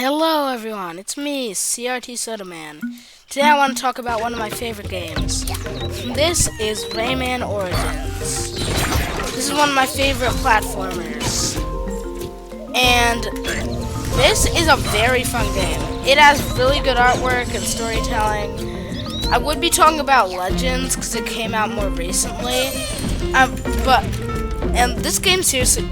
Hello everyone, it's me, CRT Soda Man. Today I want to talk about one of my favorite games. This is Rayman Origins. This is one of my favorite platformers. And this is a very fun game. It has really good artwork and storytelling. I would be talking about Legends because it came out more recently. And this game, seriously,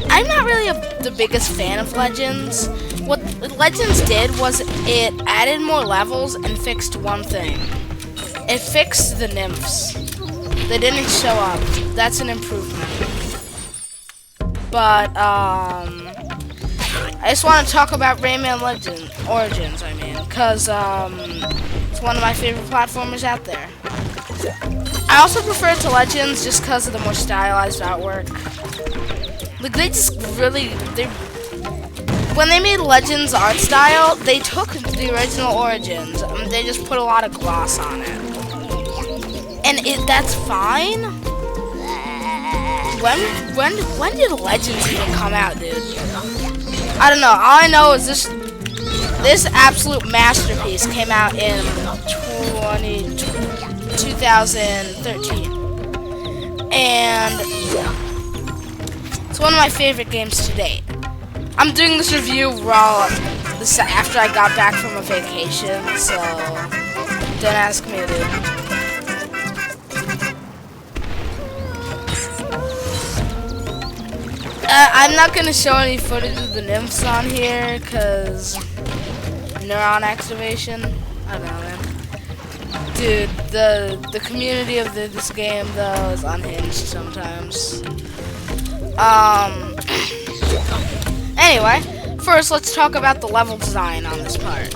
I'm not really the biggest fan of Legends. What Legends did was it added more levels and fixed one thing. It fixed the nymphs. They didn't show up. That's an improvement. But, I just want to talk about Rayman Origins, because, it's one of my favorite platformers out there. I also prefer it to Legends just because of the more stylized artwork. Like, when they made Legends art style, they took the original Origins and they just put a lot of gloss on it. And that's fine. When did Legends even come out, dude? I don't know. All I know is this absolute masterpiece came out in 2013. And it's one of my favorite games to date. I'm doing this review after I got back from a vacation, so don't ask me, dude. I'm not gonna show any footage of the nymphs on here, cause neuron activation. I don't know, man. Dude, the community of this game though is unhinged sometimes. Anyway, first let's talk about the level design on this part.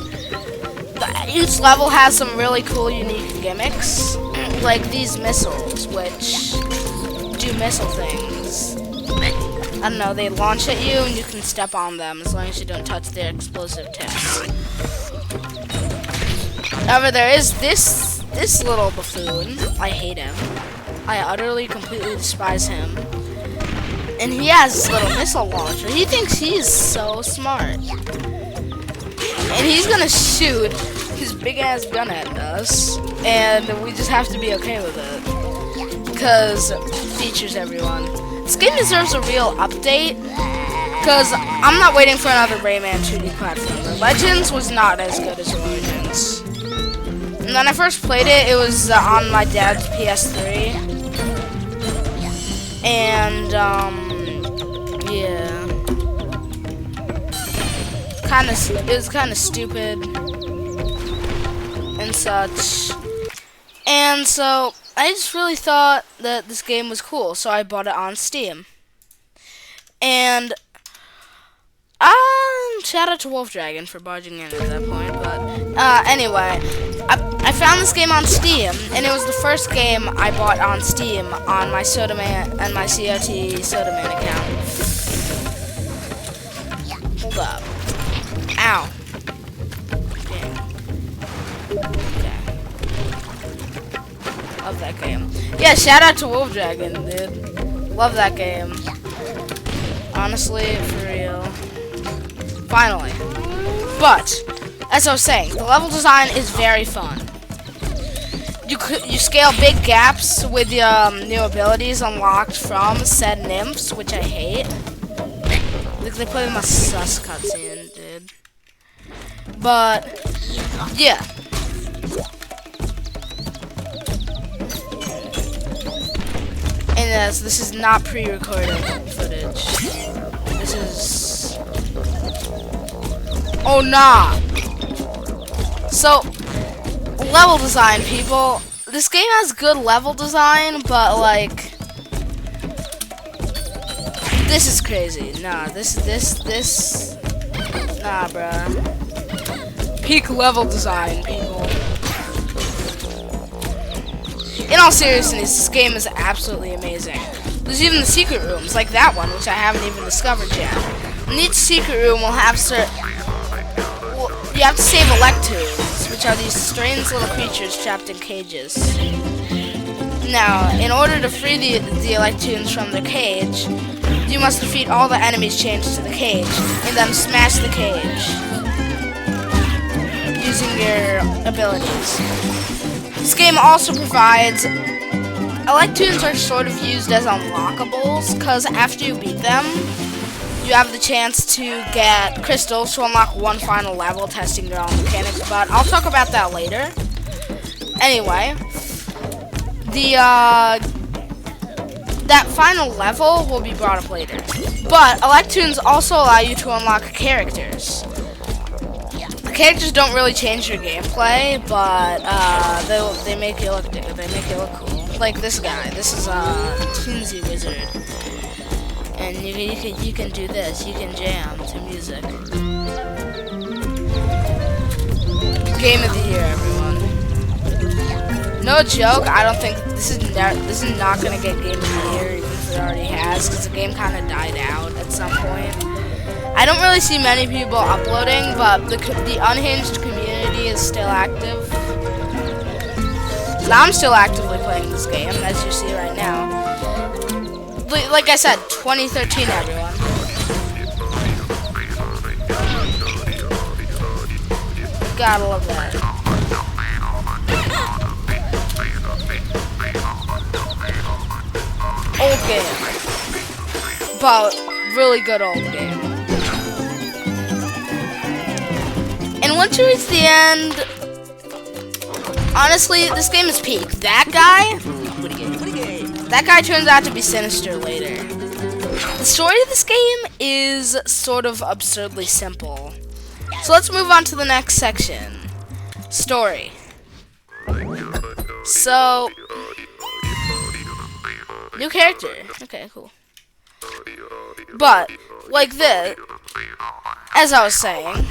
Each level has some really cool, unique gimmicks, like these missiles, which do missile things. I don't know, they launch at you and you can step on them as long as you don't touch their explosive tips. However, there is this little buffoon. I hate him. I utterly, completely despise him. And he has this little missile launcher. He thinks he's so smart. And he's gonna shoot his big ass gun at us. And we just have to be okay with it. Because features everyone. This game deserves a real update. Because I'm not waiting for another Rayman 2D platformer. Legends was not as good as Origins. And when I first played it, it was on my dad's PS3. And, yeah. It was kind of stupid and such. And so, I just really thought that this game was cool, so I bought it on Steam. And, shout out to Wolf Dragon for barging in at that point, but, anyway, I found this game on Steam, and it was the first game I bought on Steam on my Soda Man and my CRT Soda Man account. Hold up. Ow. Okay. Love that game. Yeah, shout out to Wolf Dragon, dude. Love that game. Honestly, for real. Finally. But, as I was saying, the level design is very fun. You scale big gaps with new abilities unlocked from said nymphs, which I hate. Like they put in a sus cutscene, dude. But yeah. And this is not pre-recorded footage. This is. Oh nah. So. Level design, people. This game has good level design, but like this is crazy. Nah, this nah, bruh. Peak level design, people. In all seriousness, this game is absolutely amazing. There's even the secret rooms, like that one, which I haven't even discovered yet. And each secret room will have you have to save Electoons, which are these strange little creatures trapped in cages. Now, in order to free the Electoons from their cage, You must defeat all the enemies chained to the cage, and then smash the cage using your abilities. This game also provides... Electoons are sort of used as unlockables, because after you beat them, you have the chance to get crystals to unlock one final level, testing your own mechanics, but I'll talk about that later. Anyway, that final level will be brought up later. But Electoons also allow you to unlock characters. The characters don't really change your gameplay, but they make you look cool. Like this guy. This is a Teensy Wizard, and you can do this. You can jam to music. Game of the year, everyone. No joke. I don't think this is not gonna get Game of the Year, even if it already has, because the game kind of died out at some point. I don't really see many people uploading, but the unhinged community is still active. I'm still actively playing this game, as you see right now. Like I said, 2013, everyone. Gotta love that. Old game. But really good old game. And once you reach the end, honestly, this game is peak. That guy turns out to be sinister later. The story of this game is sort of absurdly simple. So let's move on to the next section. Story. So, new character. Okay, cool. But, like this, as I was saying,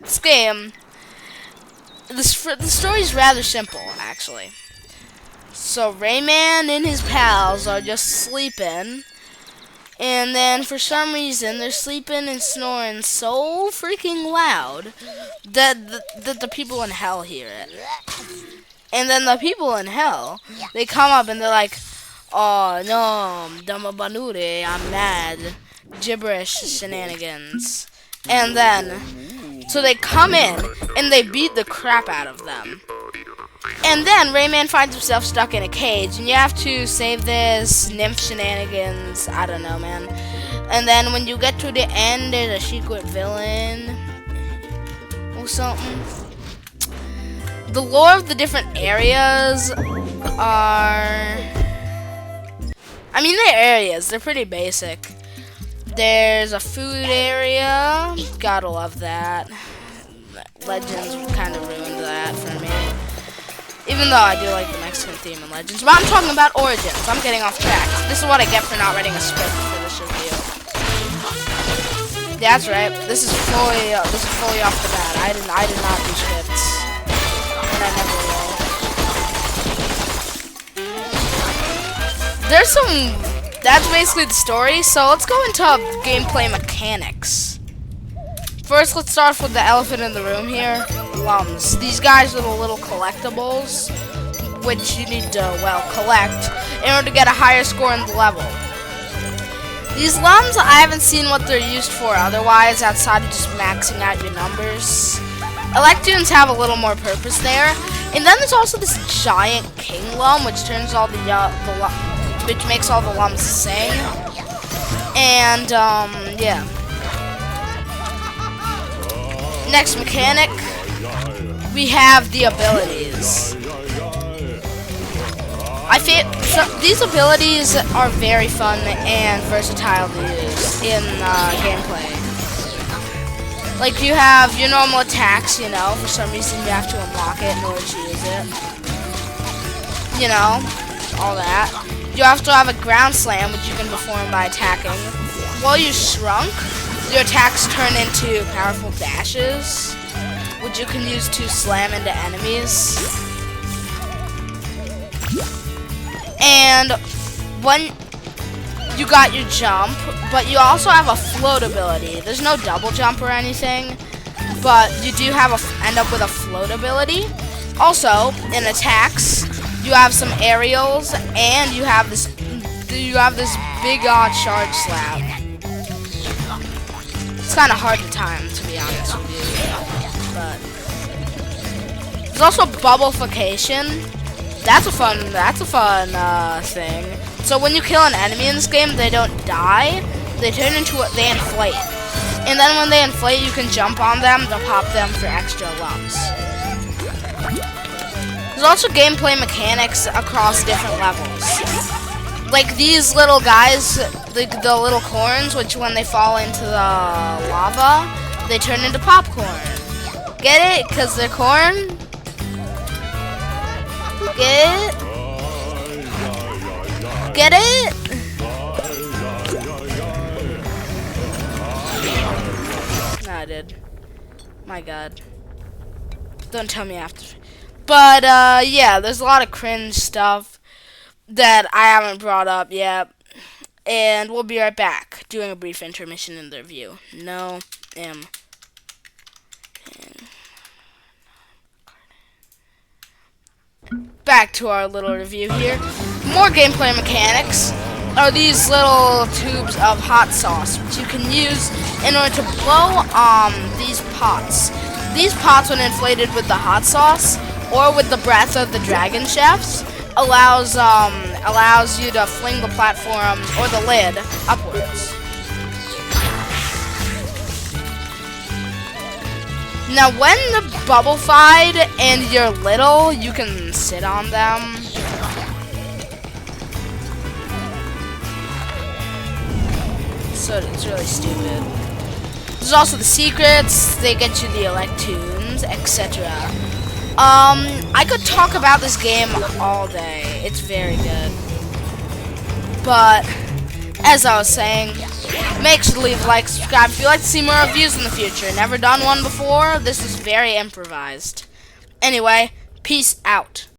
this game, the story is rather simple, actually. So Rayman and his pals are just sleeping, and then for some reason they're sleeping and snoring so freaking loud that the people in hell hear it. And then the people in hell, they come up and they're like, "Oh no, Dama Banure, I'm mad. Gibberish shenanigans." And then, so they come in and they beat the crap out of them. And then Rayman finds himself stuck in a cage, and you have to save this nymph shenanigans. I don't know, man. And then when you get to the end, there's a secret villain or something. The lore of the different areas are... I mean, they're areas. They're pretty basic. There's a food area. Gotta love that. Legends kind of ruined that for me. Even though I do like the Mexican theme in Legends. But I'm talking about Origins. I'm getting off track. This is what I get for not writing a script for this review. Yeah, that's right. This is fully off the bat. I did not do scripts. And I never will. There's some... That's basically the story. So let's go into gameplay mechanics. First, let's start off with the elephant in the room here. Lums. These guys are the little collectibles, which you need to, well, collect in order to get a higher score in the level. These lums, I haven't seen what they're used for otherwise, outside of just maxing out your numbers. Electoons have a little more purpose there. And then there's also this giant king lum, which turns all which makes all the lums sing. And, yeah. Next mechanic, we have the abilities. These abilities are very fun and versatile to use in gameplay. Like, you have your normal attacks, you know, for some reason you have to unlock it in order to use it. You know, all that. You also have a ground slam, which you can perform by attacking. While you're shrunk, your attacks turn into powerful dashes, which you can use to slam into enemies. And when you got your jump, but you also have a float ability. There's no double jump or anything, but you do have end up with a float ability. Also, in attacks, you have some aerials, and you have this big odd charge slap. It's kind of hard to time, to be honest with you. But there's also bubblification. That's a fun thing. So when you kill an enemy in this game, they don't die. They turn into what they inflate. And then when they inflate, you can jump on them to pop them for extra lumps. There's also gameplay mechanics across different levels. Like these little guys, the little corns, which when they fall into the lava, they turn into popcorn. Get it? Because they're corn? Get it? Get it? Nah, I did. My god. Don't tell me after. But, yeah, there's a lot of cringe stuff that I haven't brought up yet. And we'll be right back, doing a brief intermission in the review. No, back to our little review here. More gameplay mechanics are these little tubes of hot sauce, which you can use in order to blow these pots. These pots, when inflated with the hot sauce or with the breath of the dragon chefs, allows you to fling the platform or the lid upwards. Now, when the bubble-fied and you're little, you can sit on them. So it's really stupid. There's also the secrets. They get you the Electoons, etc. I could talk about this game all day. It's very good. But, as I was saying, make sure to leave a like, subscribe if you'd like to see more reviews in the future. Never done one before. This is very improvised. Anyway, peace out.